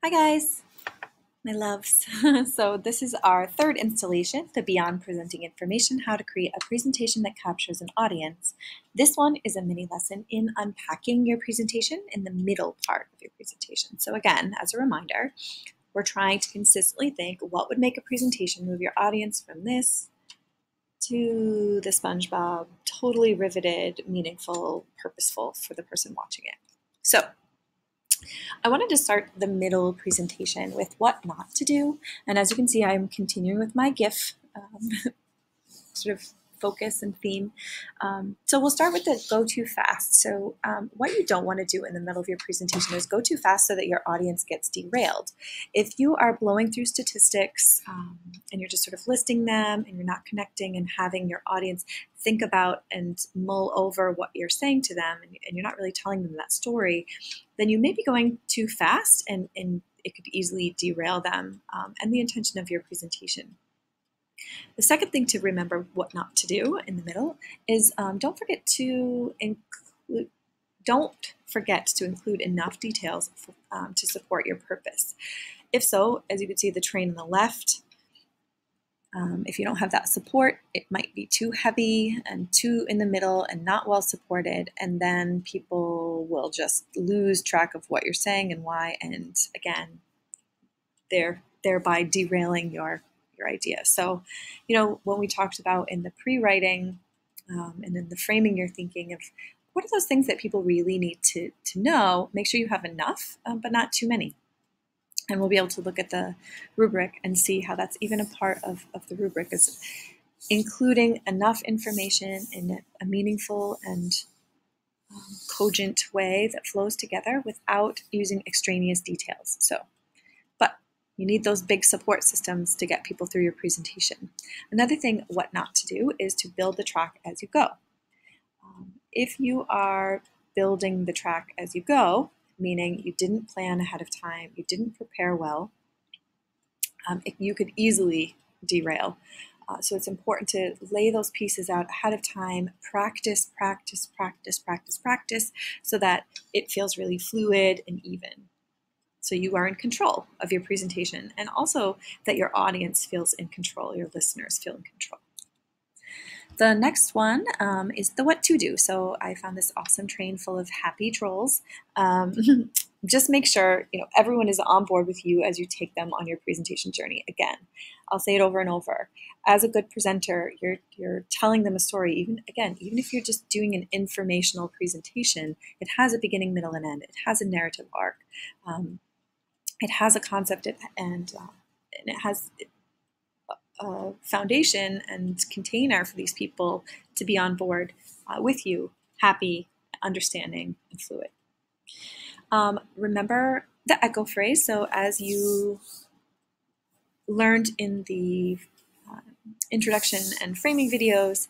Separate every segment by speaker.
Speaker 1: Hi guys, my loves. So this is our third installation, the Beyond Presenting Information, how to create a presentation that captures an audience. This one is a mini lesson in unpacking your presentation in the middle part of your presentation. So again, as a reminder, we're trying to consistently think what would make a presentation move your audience from this to the SpongeBob, totally riveted, meaningful, purposeful for the person watching it. So I wanted to start the middle presentation with what not to do. And as you can see, I'm continuing with my GIF sort of focus and theme. So we'll start with the go too fast. So what you don't want to do in the middle of your presentation is go too fast so that your audience gets derailed. If you are blowing through statistics and you're just sort of listing them and you're not connecting and having your audience think about and mull over what you're saying to them and you're not really telling them that story, then you may be going too fast and it could easily derail them and the intention of your presentation. The second thing to remember what not to do in the middle is don't forget to include enough details to support your purpose. If so, as you can see the train on the left, if you don't have that support, it might be too heavy and too in the middle and not well supported, and then people will just lose track of what you're saying and why, and again, thereby derailing your idea. So, when we talked about in the pre-writing and in the framing, you're thinking of what are those things that people really need to know. Make sure you have enough, but not too many. And we'll be able to look at the rubric and see how that's even a part of the rubric is including enough information in a meaningful and cogent way that flows together without using extraneous details. But you need those big support systems to get people through your presentation. Another thing, what not to do, is to build the track as you go. If you are building the track as you go, meaning you didn't plan ahead of time, you didn't prepare well, you could easily derail. So it's important to lay those pieces out ahead of time, practice, so that it feels really fluid and even. So you are in control of your presentation, and also that your audience feels in control, your listeners feel in control. The next one is the what to do. So I found this awesome train full of happy trolls. Just make sure everyone is on board with you as you take them on your presentation journey. Again, I'll say it over and over. As a good presenter, you're telling them a story. Even if you're just doing an informational presentation, it has a beginning, middle, and end. It has a narrative arc. It has a concept and it has a foundation and container for these people to be on board with you, happy, understanding, and fluid. Remember the echo phrase. So as you learned in the introduction and framing videos,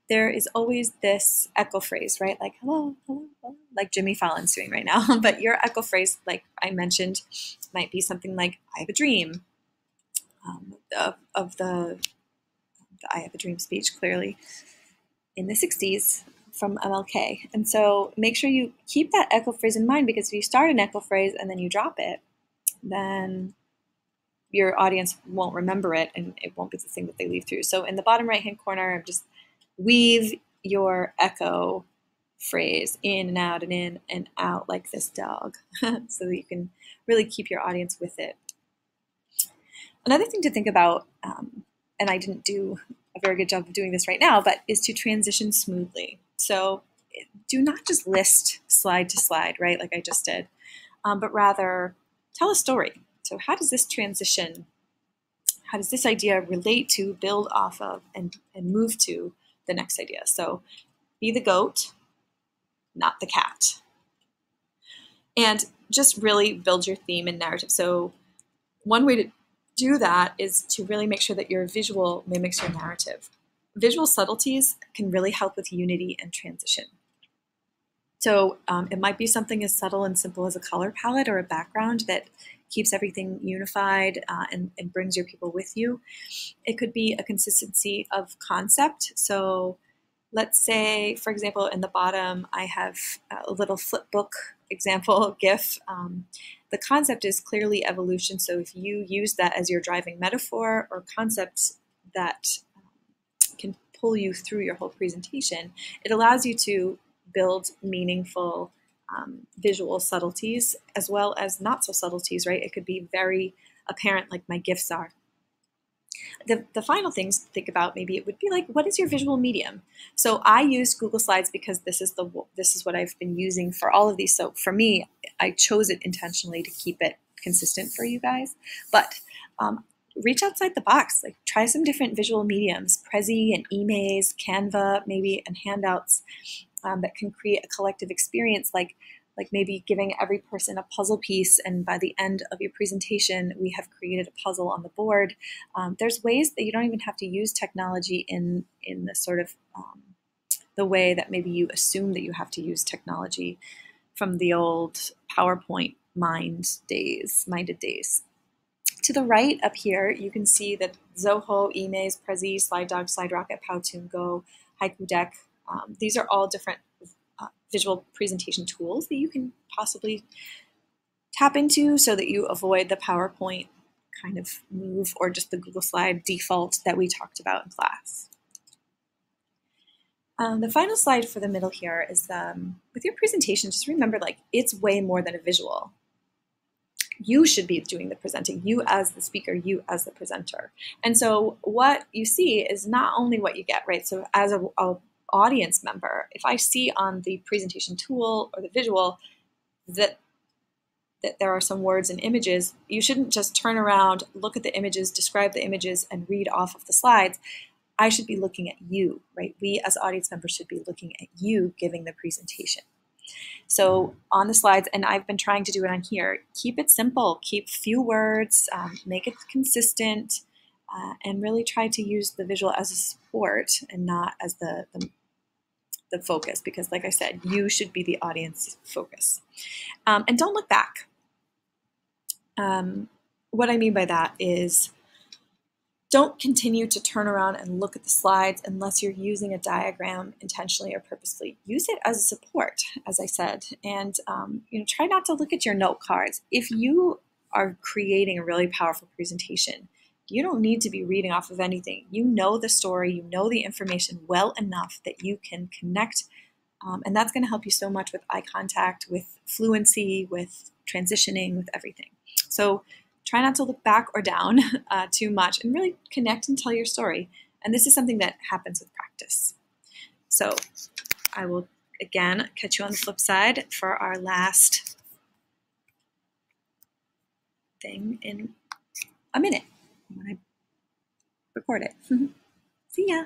Speaker 1: there is always this echo phrase, right? Like, hello, hello, hello, like Jimmy Fallon's doing right now. But your echo phrase, like I mentioned, might be something like, I have a dream, of the I Have a Dream speech, clearly in the 60s from MLK. And so make sure you keep that echo phrase in mind, because if you start an echo phrase and then you drop it, then your audience won't remember it and it won't be the thing that they leave through. So in the bottom right-hand corner, just weave your echo phrase in and out and in and out like this dog so that you can really keep your audience with it. Another thing to think about, and I didn't do a very good job of doing this right now, but is to transition smoothly. So do not just list slide to slide, right, like I just did, but rather tell a story. So how does this transition, how does this idea relate to, build off of, and move to the next idea? So be the goat, not the cat. And just really build your theme and narrative. So one way to do that is to really make sure that your visual mimics your narrative. Visual subtleties can really help with unity and transition. So it might be something as subtle and simple as a color palette or a background that keeps everything unified and brings your people with you. It could be a consistency of concept. So let's say, for example, in the bottom, I have a little flip book example GIF, the concept is clearly evolution. So if you use that as your driving metaphor or concepts that can pull you through your whole presentation, it allows you to build meaningful visual subtleties as well as not so subtleties, right? It could be very apparent like my GIFs are. The final things to think about, maybe it would be like, what is your visual medium? So I use Google Slides because this is what I've been using for all of these. So for me, I chose it intentionally to keep it consistent for you guys. But reach outside the box, like try some different visual mediums, Prezi and eMaze, Canva, maybe, and handouts that can create a collective experience, like maybe giving every person a puzzle piece, and by the end of your presentation, we have created a puzzle on the board. There's ways that you don't even have to use technology in the sort of the way that maybe you assume that you have to use technology from the old PowerPoint minded days. To the right up here, you can see that Zoho, eMaze, Prezi, SlideDog, SlideRocket, Powtoon Go, Haiku Deck, these are all different visual presentation tools that you can possibly tap into so that you avoid the PowerPoint kind of move or just the Google Slide default that we talked about in class. The final slide for the middle here is with your presentation, just remember, like, it's way more than a visual. You should be doing the presenting, you as the speaker, you as the presenter. And so what you see is not only what you get, right? So as a audience member, if I see on the presentation tool or the visual that there are some words and images, you shouldn't just turn around, look at the images, describe the images, and read off of the slides. I should be looking at you, right? We as audience members should be looking at you giving the presentation. So on the slides, and I've been trying to do it on here, keep it simple, keep few words, make it consistent, and really try to use the visual as a support and not as the focus, because like I said, you should be the audience focus. And don't look back. What I mean by that is don't continue to turn around and look at the slides unless you're using a diagram intentionally or purposely. Use it as a support, as I said, and try not to look at your note cards. If you are creating a really powerful presentation, you don't need to be reading off of anything. You know the story, you know the information well enough that you can connect, and that's going to help you so much with eye contact, with fluency, with transitioning, with everything. So try not to look back or down too much and really connect and tell your story. And this is something that happens with practice. So I will, again, catch you on the flip side for our last thing in a minute when I record it. See ya.